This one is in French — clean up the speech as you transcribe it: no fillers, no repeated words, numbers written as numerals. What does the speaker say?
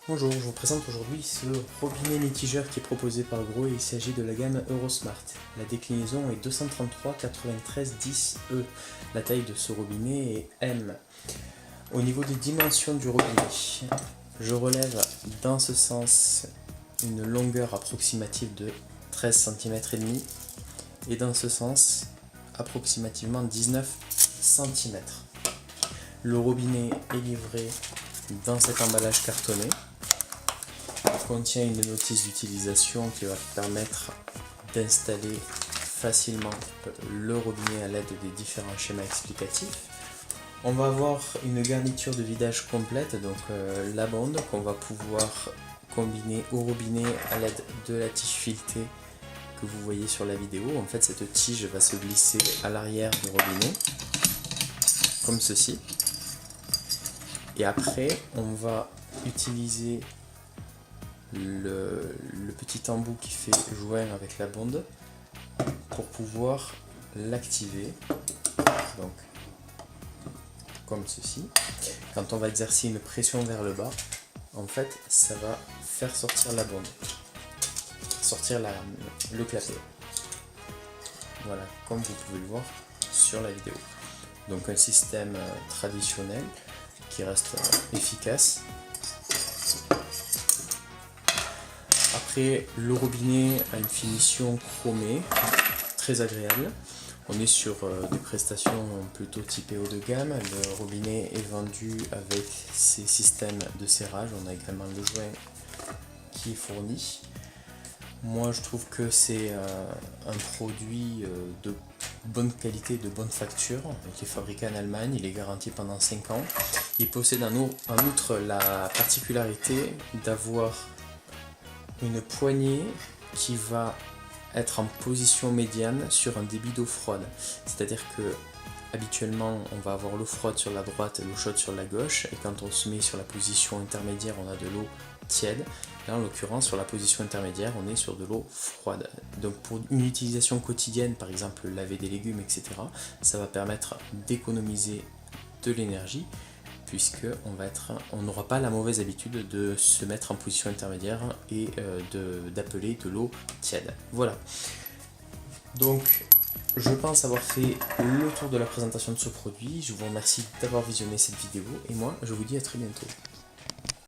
Bonjour, je vous présente aujourd'hui ce robinet mitigeur qui est proposé par Gros et il s'agit de la gamme Eurosmart. La déclinaison est 233 93 10E. La taille de ce robinet est M. Au niveau des dimensions du robinet, je relève dans ce sens une longueur approximative de 13 cm et demi et dans ce sens approximativement 19 cm. Le robinet est livré dans cet emballage cartonné. Il contient une notice d'utilisation qui va permettre d'installer facilement le robinet à l'aide des différents schémas explicatifs. On va avoir une garniture de vidage complète, donc la bande qu'on va pouvoir combiner au robinet à l'aide de la tige filetée que vous voyez sur la vidéo. En fait, cette tige va se glisser à l'arrière du robinet, comme ceci. Et après, on va utiliser le petit embout qui fait joint avec la bonde pour pouvoir l'activer, donc comme ceci. Quand on va exercer une pression vers le bas, en fait ça va faire sortir la bonde, sortir le clapet. Voilà, comme vous pouvez le voir sur la vidéo. Donc un système traditionnel qui reste efficace. Après, le robinet a une finition chromée, très agréable. On est sur des prestations plutôt typées haut de gamme. Le robinet est vendu avec ses systèmes de serrage. On a également le joint qui est fourni. Moi, je trouve que c'est un produit de bonne qualité, de bonne facture, qui est fabriqué en Allemagne. Il est garanti pendant 5 ans. Il possède en outre la particularité d'avoir une poignée qui va être en position médiane sur un débit d'eau froide. C'est-à-dire que habituellement on va avoir l'eau froide sur la droite et l'eau chaude sur la gauche, et quand on se met sur la position intermédiaire on a de l'eau tiède. Là en l'occurrence sur la position intermédiaire on est sur de l'eau froide. Donc pour une utilisation quotidienne, par exemple laver des légumes, etc., ça va permettre d'économiser de l'énergie, puisqu'on n'aura pas la mauvaise habitude de se mettre en position intermédiaire et d'appeler de l'eau tiède. Voilà. Donc, je pense avoir fait le tour de la présentation de ce produit. Je vous remercie d'avoir visionné cette vidéo et moi, je vous dis à très bientôt.